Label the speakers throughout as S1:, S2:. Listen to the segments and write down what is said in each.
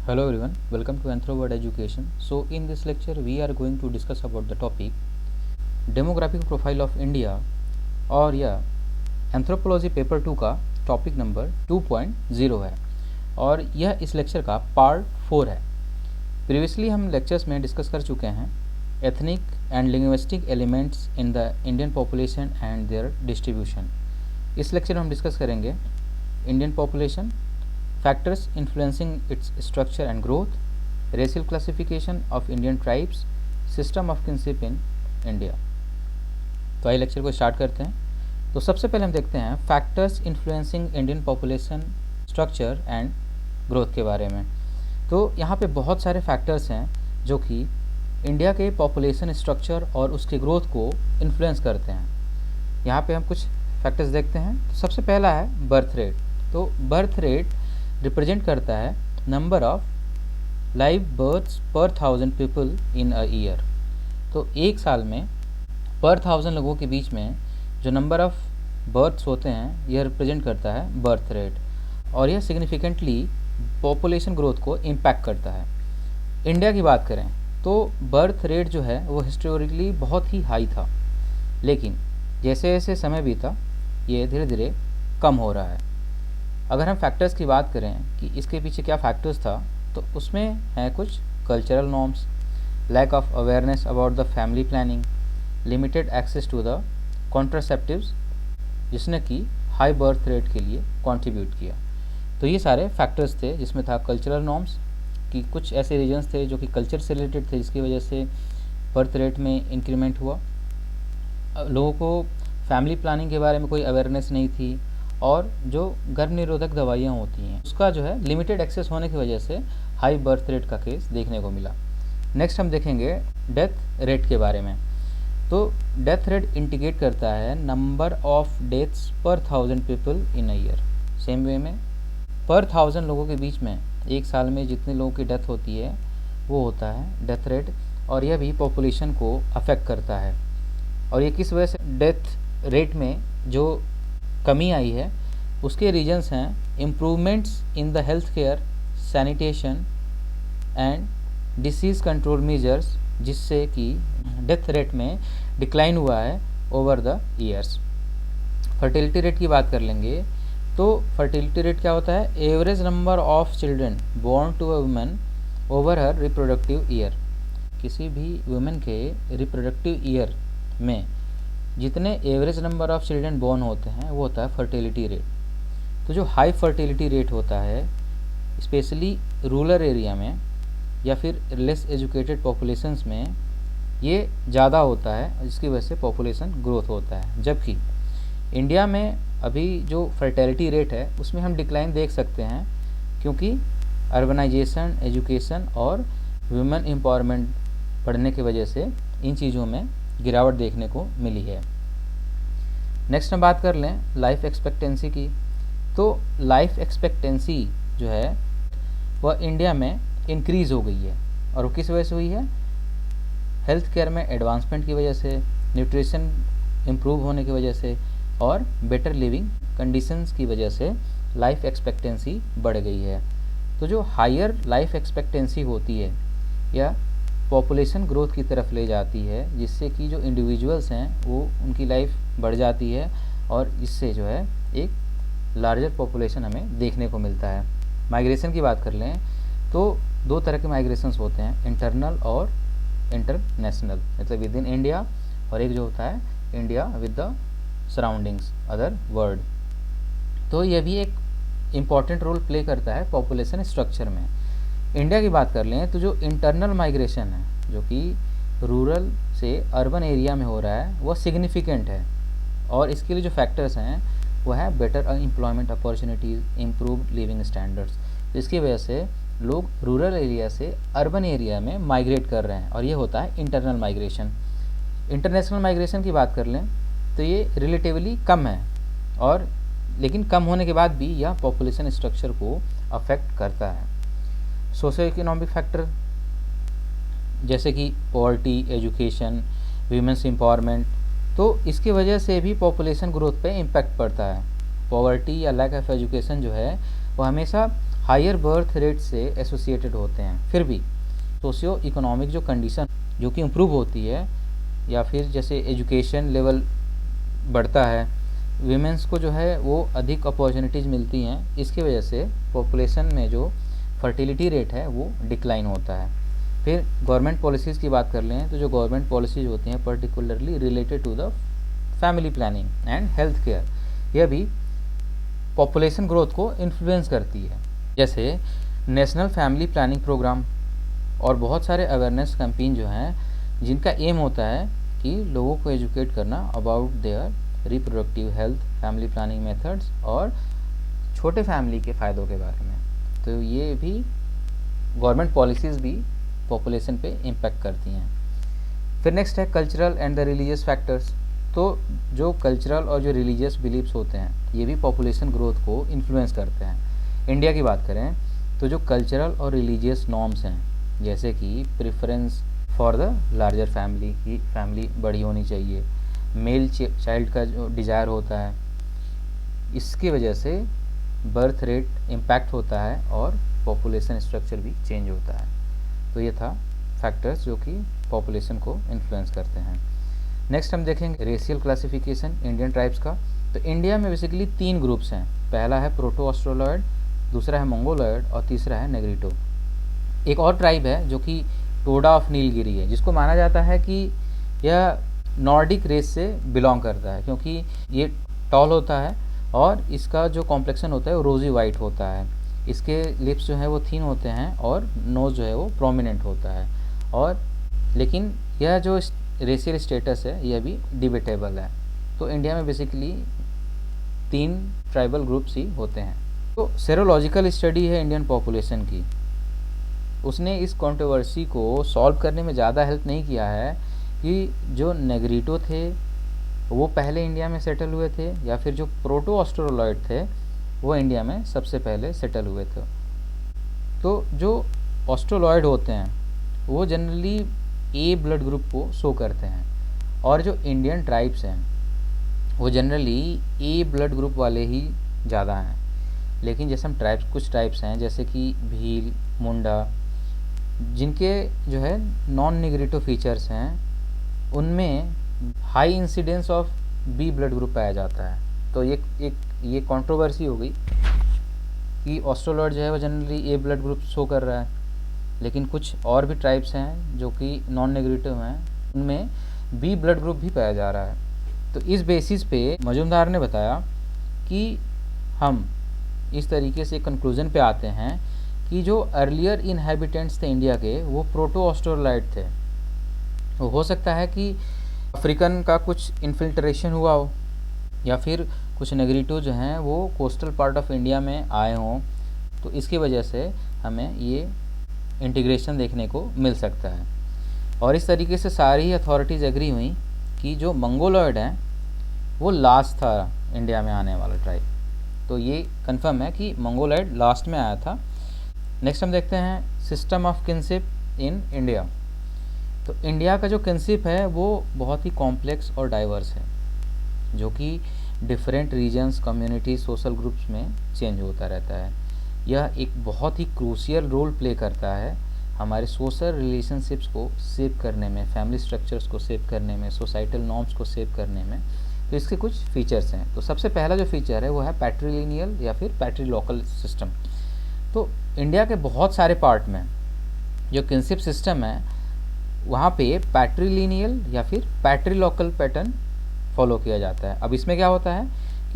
S1: Hello everyone, welcome to Anthropoword Education. So in this lecture we are going to discuss about the topic demographic profile of India और या anthropology paper 2 का topic number 2.0 है और यह इस lecture का part 4 है। Previously हम लेक्चर्स में डिस्कस कर चुके हैं ethnic and linguistic elements in the Indian population and there distribution. इस लेक्चर में हम डिस्कस करेंगे Indian population, factors influencing its structure and growth, racial classification of Indian tribes, system of kinship in India। तो आइए lecture को start करते हैं। तो सबसे पहले हम देखते हैं factors influencing Indian population structure and growth के बारे में। तो यहाँ पे बहुत सारे फैक्टर्स हैं जो कि इंडिया के पॉपुलेशन स्ट्रक्चर और उसके ग्रोथ को इन्फ्लुएंस करते हैं। यहाँ पे हम कुछ फैक्टर्स देखते हैं। तो सबसे पहला है बर्थ रेट। तो बर्थ रेट रिप्रेजेंट करता है नंबर ऑफ लाइव बर्थ्स पर 1000 पीपल इन अ ईयर। तो एक साल में पर 1000 लोगों के बीच में जो नंबर ऑफ बर्थ्स होते हैं यह रिप्रेजेंट करता है बर्थ रेट और यह सिग्निफिकेंटली पॉपुलेशन ग्रोथ को इम्पैक्ट करता है। इंडिया की बात करें तो बर्थ रेट जो है वो हिस्टोरिकली बहुत ही हाई था, लेकिन जैसे जैसे समय बीता ये धीरे धीरे कम हो रहा है। अगर हम फैक्टर्स की बात करें कि इसके पीछे क्या फैक्टर्स था तो उसमें हैं कुछ cultural norms, lack of awareness about the family planning, limited access to the contraceptives जिसने कि हाई बर्थ रेट के लिए कंट्रीब्यूट किया। तो ये सारे फैक्टर्स थे जिसमें था कल्चरल नॉर्म्स कि कुछ ऐसे रीजन्स थे जो कि कल्चर से रिलेटेड थे जिसकी वजह से बर्थ रेट में इंक्रीमेंट हुआ। लोगों को फैमिली प्लानिंग के बारे में कोई अवेयरनेस नहीं थी और जो गर्भ निरोधक दवाइयाँ होती हैं उसका जो है लिमिटेड एक्सेस होने की वजह से हाई बर्थ रेट का केस देखने को मिला। नेक्स्ट हम देखेंगे डेथ रेट के बारे में। तो डेथ रेट इंडिकेट करता है नंबर ऑफ डेथ्स पर 1000 people in a year. Same way में पर 1000 लोगों के बीच में एक साल में जितने लोगों की डेथ होती है वो होता है डेथ रेट और यह भी पॉपुलेशन को अफेक्ट करता है। और ये किस वजह से डेथ रेट में जो कमी आई है उसके रीजन्स हैं improvements in the health care, sanitation and disease control measures जिससे कि डेथ रेट में डिक्लाइन हुआ है over the years. Fertility rate की बात कर लेंगे तो फर्टिलिटी रेट क्या होता है? Average number of children born to a woman over her reproductive year. किसी भी वुमेन के रिप्रोडक्टिव ईयर में जितने average number of children born होते हैं वो होता है फर्टिलिटी रेट। तो जो हाई फर्टिलिटी रेट होता है स्पेशली रूरल एरिया में या फिर लेस एजुकेटेड पॉपुलेशंस में ये ज़्यादा होता है जिसकी वजह से पॉपुलेशन ग्रोथ होता है। जबकि इंडिया में अभी जो फर्टिलिटी रेट है उसमें हम डिक्लाइन देख सकते हैं क्योंकि अर्बनाइजेशन, एजुकेशन और वुमेन एम्पावरमेंट बढ़ने की वजह से इन चीज़ों में गिरावट देखने को मिली है। नेक्स्ट हम बात कर लें लाइफ एक्सपेक्टेंसी की। तो लाइफ एक्सपेक्टेंसी जो है वह इंडिया में इंक्रीज़ हो गई है और वो किस वजह से हुई है? हेल्थ केयर में एडवांसमेंट की वजह से, न्यूट्रिशन इम्प्रूव होने की वजह से और बेटर लिविंग कंडीशंस की वजह से लाइफ एक्सपेक्टेंसी बढ़ गई है। तो जो हायर लाइफ एक्सपेक्टेंसी होती है या पॉपुलेशन ग्रोथ की तरफ ले जाती है जिससे कि जो इंडिविजुअल्स हैं वो उनकी लाइफ बढ़ जाती है और इससे जो है एक लार्जर पॉपुलेशन हमें देखने को मिलता है। माइग्रेशन की बात कर लें तो दो तरह के माइग्रेशंस होते हैं, इंटरनल और इंटरनेशनल, मतलब विद इन इंडिया, और एक जो होता है India with the surroundings other world. तो यह भी एक इम्पॉर्टेंट रोल प्ले करता है पॉपुलेशन स्ट्रक्चर में। इंडिया की बात कर लें तो जो इंटरनल माइग्रेशन है जो कि रूरल से अर्बन एरिया में हो रहा है वह सिग्निफिकेंट है और इसके लिए जो फैक्टर्स हैं वो है better employment opportunities, improved living standards. तो इसकी वजह से लोग रूरल एरिया से अर्बन एरिया में माइग्रेट कर रहे हैं और ये होता है इंटरनल माइग्रेशन। इंटरनेशनल माइग्रेशन की बात कर लें तो ये रिलेटिवली कम है और लेकिन कम होने के बाद भी यह पॉपुलेशन स्ट्रक्चर को अफेक्ट करता है। सोशो इकोनॉमिक फैक्टर जैसे कि पॉवर्टी, एजुकेशन, वीमेंस एम्पावरमेंट, तो इसकी वजह से भी पॉपुलेशन ग्रोथ पे इम्पैक्ट पड़ता है। पॉवर्टी या लैक ऑफ एजुकेशन जो है वो हमेशा हायर बर्थ रेट से एसोसिएटेड होते हैं। फिर भी सोशियो इकोनॉमिक जो कंडीशन जो कि इम्प्रूव होती है या फिर जैसे एजुकेशन लेवल बढ़ता है, वीमेंस को जो है वो अधिक अपॉर्चुनिटीज़ मिलती हैं, इसकी वजह से पॉपुलेशन में जो फर्टिलिटी रेट है वो डिक्लाइन होता है। फिर गवर्नमेंट पॉलिसीज़ की बात कर लें तो जो गवर्नमेंट पॉलिसीज़ होती हैं particularly related to the family planning and health care, यह भी पॉपुलेशन ग्रोथ को इन्फ्लुएंस करती है। जैसे नेशनल फैमिली प्लानिंग प्रोग्राम और बहुत सारे अवेयरनेस कैंपेन जो हैं जिनका एम होता है कि लोगों को एजुकेट करना about their reproductive health, family planning methods और छोटे फैमिली के फ़ायदों के बारे में। तो ये भी गवर्नमेंट पॉलिसीज़ भी पॉपुलेशन पे इम्पेक्ट करती हैं। फिर नेक्स्ट है cultural and the religious factors. तो जो कल्चरल और जो रिलीजियस बिलीव्स होते हैं ये भी पॉपुलेशन ग्रोथ को इन्फ्लुएंस करते हैं। इंडिया की बात करें तो जो कल्चरल और रिलीजियस नॉर्म्स हैं, जैसे कि preference for the larger family, की फैमिली बड़ी होनी चाहिए, मेल चाइल्ड का जो डिज़ायर होता है, इसकी वजह से बर्थ रेट इम्पैक्ट होता है और पॉपुलेशन स्ट्रक्चर भी चेंज होता है। तो ये था फैक्टर्स जो कि पॉपुलेशन को इन्फ्लुएंस करते हैं। नेक्स्ट हम देखेंगे रेशियल क्लासिफिकेशन इंडियन ट्राइब्स का। तो इंडिया में बेसिकली 3 ग्रुप्स हैं। पहला है प्रोटो ऑस्ट्रोलॉयड, दूसरा है मंगोलॉयड और तीसरा है नेग्रिटो। एक और ट्राइब है जो कि टोडा ऑफ नीलगिरी है, जिसको माना जाता है कि यह नॉर्डिक रेस से बिलोंग करता है, क्योंकि ये टॉल होता है और इसका जो कॉम्प्लेक्शन होता है वो रोजी वाइट होता है। इसके लिप्स जो है वो थिन होते हैं और नोज़ जो है वो प्रोमिनेंट होता है। और लेकिन यह जो रेशियल स्टेटस है यह भी डिबेटेबल है। तो इंडिया में बेसिकली 3 ट्राइबल ग्रुप्स ही होते हैं। तो सेरोलॉजिकल स्टडी है इंडियन पॉपुलेशन की, उसने इस कंट्रोवर्सी को सॉल्व करने में ज़्यादा हेल्प नहीं किया है कि जो नेग्रिटो थे वो पहले इंडिया में सेटल हुए थे या फिर जो प्रोटो ऑस्ट्रोलॉयड थे वो इंडिया में सबसे पहले सेटल हुए थे। तो जो ऑस्ट्रोलॉयड होते हैं वो जनरली ए ब्लड ग्रुप को शो करते हैं और जो इंडियन ट्राइब्स हैं वो जनरली ए ब्लड ग्रुप वाले ही ज़्यादा हैं। लेकिन जैसे हम कुछ ट्राइब्स हैं जैसे कि भील, मुंडा, जिनके जो है नॉन नेग्रिटो फीचर्स हैं, उनमें high incidence of B blood group पाया जाता है। तो ये कंट्रोवर्सी हो गई कि ऑस्ट्रोलॉयड जो है वो जनरली ए ब्लड ग्रुप शो कर रहा है, लेकिन कुछ और भी ट्राइब्स हैं जो कि नॉन नेग्रिटो हैं, उनमें बी ब्लड ग्रुप भी पाया जा रहा है। तो इस बेसिस पे मजुमदार ने बताया कि हम इस तरीके से कंक्लूजन पे आते हैं कि जो अर्लियर इनहेबिटेंट्स थे इंडिया के वो प्रोटो ऑस्ट्रोलॉयड थे। हो सकता है कि अफ्रीकन का कुछ इन्फिल्ट्रेशन हुआ हो या फिर कुछ नेग्रिटो जो हैं वो कोस्टल पार्ट ऑफ इंडिया में आए हों, तो इसकी वजह से हमें ये इंटीग्रेशन देखने को मिल सकता है। और इस तरीके से सारी अथॉरिटीज़ एग्री हुई कि जो मंगोलॉयड हैं वो लास्ट था इंडिया में आने वाला ट्राइब। तो ये कंफर्म है कि मंगोलॉयड लास्ट में आया था। नेक्स्ट हम देखते हैं system of kinship in India. तो इंडिया का जो किनशिप है वो बहुत ही कॉम्प्लेक्स और डाइवर्स है, जो कि different regions, communities, social groups में चेंज होता रहता है। यह एक बहुत ही क्रूशियल रोल प्ले करता है हमारे सोशल रिलेशनशिप्स को सेव करने में, फैमिली स्ट्रक्चर्स को सेव करने में, सोसाइटल नॉर्म्स को सेव करने में। तो इसके कुछ फीचर्स हैं। तो सबसे पहला जो फीचर है वो है पैट्रीलिनियल या फिर पैट्रीलोकल सिस्टम। तो इंडिया के बहुत सारे पार्ट में जो किनशिप सिस्टम है वहाँ पे पैट्रीलिनियल या फिर पैट्रीलोकल पैटर्न फॉलो किया जाता है। अब इसमें क्या होता है,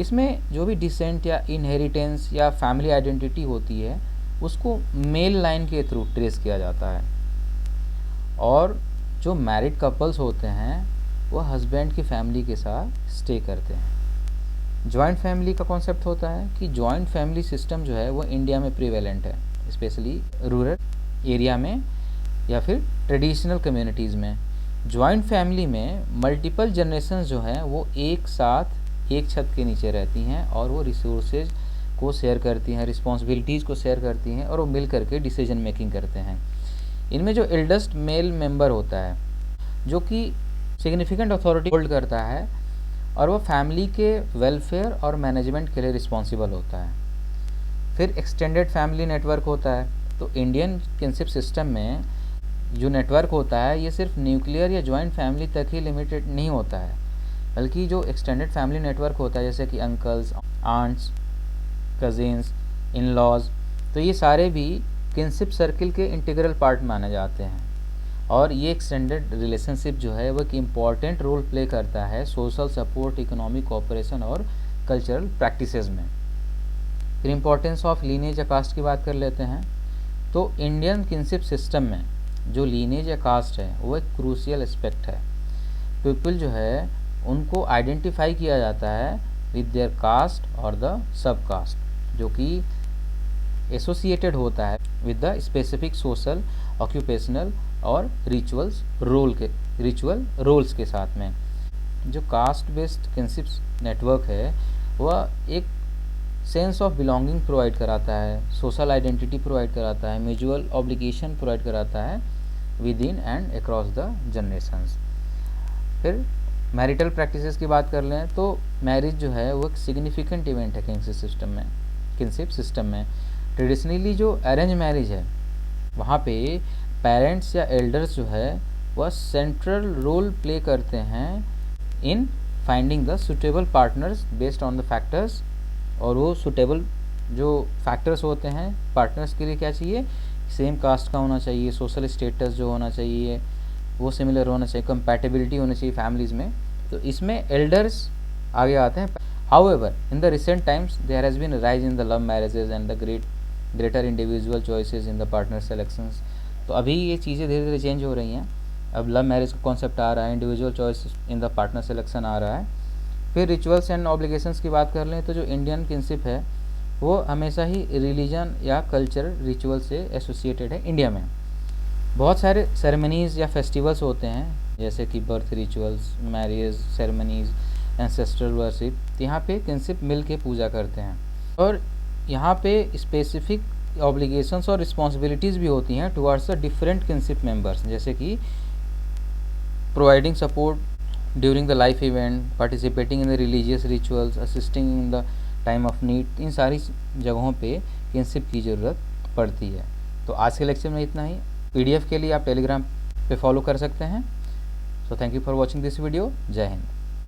S1: इसमें जो भी डिसेंट या इनहेरिटेंस या फैमिली आइडेंटिटी होती है उसको मेल लाइन के थ्रू ट्रेस किया जाता है। और जो मैरिड कपल्स होते हैं वो हस्बैंड की फैमिली के साथ स्टे करते हैं। जॉइंट फैमिली का कॉन्सेप्ट होता है कि जॉइंट फैमिली सिस्टम जो है वो इंडिया में प्रिवेलेंट है, स्पेशली रूरल एरिया में या फिर ट्रेडिशनल कम्युनिटीज़ में। जॉइंट फैमिली में मल्टीपल जनरेशन्स जो हैं वो एक साथ एक छत के नीचे रहती हैं और वो रिसोर्सेज को शेयर करती हैं, रिस्पॉन्सिबिलिटीज़ को शेयर करती हैं और वो मिल करके डिसीजन मेकिंग करते हैं। इनमें जो एल्डेस्ट मेल मेंबर होता है जो कि सिग्निफिकेंट अथॉरिटी होल्ड करता है और वो फैमिली के वेलफेयर और मैनेजमेंट के लिए रिस्पॉन्सिबल होता है। फिर एक्सटेंडेड फैमिली नेटवर्क होता है। तो इंडियन किनशिप सिस्टम में जो नेटवर्क होता है ये सिर्फ न्यूक्लियर या जॉइंट फैमिली तक ही लिमिटेड नहीं होता है, बल्कि जो एक्सटेंडेड फैमिली नेटवर्क होता है जैसे कि uncles, aunts, cousins, in laws, तो ये सारे भी किनशिप सर्किल के इंटीग्रल पार्ट माने जाते हैं। और ये एक्सटेंडेड रिलेशनशिप जो है वो एक इम्पॉर्टेंट रोल प्ले करता है सोशल सपोर्ट, इकोनॉमिक कोऑपरेशन और कल्चरल प्रैक्टिसेस में। फिर इम्पोर्टेंस ऑफ लीनेज या कास्ट की बात कर लेते हैं। तो इंडियन किनशिप सिस्टम में जो लीनेज या कास्ट है वो एक क्रूशियल एस्पेक्ट है। पीपल जो है उनको आइडेंटिफाई किया जाता है विद देयर कास्ट और द सब कास्ट, जो कि एसोसिएटेड होता है with the specific social, occupational और रिचुअल रोल्स के साथ में। जो कास्ट बेस्ड किनशिप नेटवर्क है वह एक सेंस ऑफ बिलोंगिंग प्रोवाइड कराता है, सोशल आइडेंटिटी प्रोवाइड कराता है, म्यूचुअल ऑब्लिगेशन प्रोवाइड कराता है with in and across the generations. फिर मैरिटल प्रैक्टिसेस की बात कर लें तो मैरिज जो है वो एक सिग्निफिकेंट इवेंट है किनशिप सिस्टम में। ट्रेडिशनली जो अरेंज मैरिज है वहाँ पे पेरेंट्स या एल्डर्स जो है वह सेंट्रल रोल प्ले करते हैं in finding the suitable partners based on the factors. और वो सुटेबल जो फैक्टर्स होते हैं पार्टनर्स के लिए क्या चाहिए, सेम कास्ट का होना चाहिए, सोशल स्टेटस जो होना चाहिए वो सिमिलर होना चाहिए, कंपैटिबिलिटी होनी चाहिए फैमिलीज़ में। तो इसमें एल्डर्स आगे आते हैं। However in the recent times there has been rise in the love marriages and the greater individual choices in the partner selections. तो अभी ये चीज़ें धीरे धीरे चेंज हो रही हैं। अब लव मैरिज का कॉन्सेप्ट आ रहा है, individual choice in the partner selection आ रहा है। फिर रिचुअल्स एंड ऑब्लिगेशंस की बात कर लें तो जो इंडियन किनशिप है वो हमेशा ही रिलीजन या कल्चरल रिचुअल से एसोसिएटेड है। इंडिया में बहुत सारे सेरेमनीज़ या फेस्टिवल्स होते हैं जैसे कि birth rituals, marriage ceremonies, ancestral worship. यहाँ पे किनशिप मिल के पूजा करते हैं और यहाँ पे स्पेसिफिक ऑब्लिगेशंस और रिस्पॉन्सिबिलिटीज़ भी होती हैं towards the different kinship members, जैसे कि providing support during the life event, participating in the religious rituals, assisting in the time of need. इन सारी जगहों पे किनशिप की ज़रूरत पड़ती है। तो आज के लेक्चर में इतना ही। PDF के लिए आप टेलीग्राम पे फॉलो कर सकते हैं। So thank you for watching this video. जय हिंद।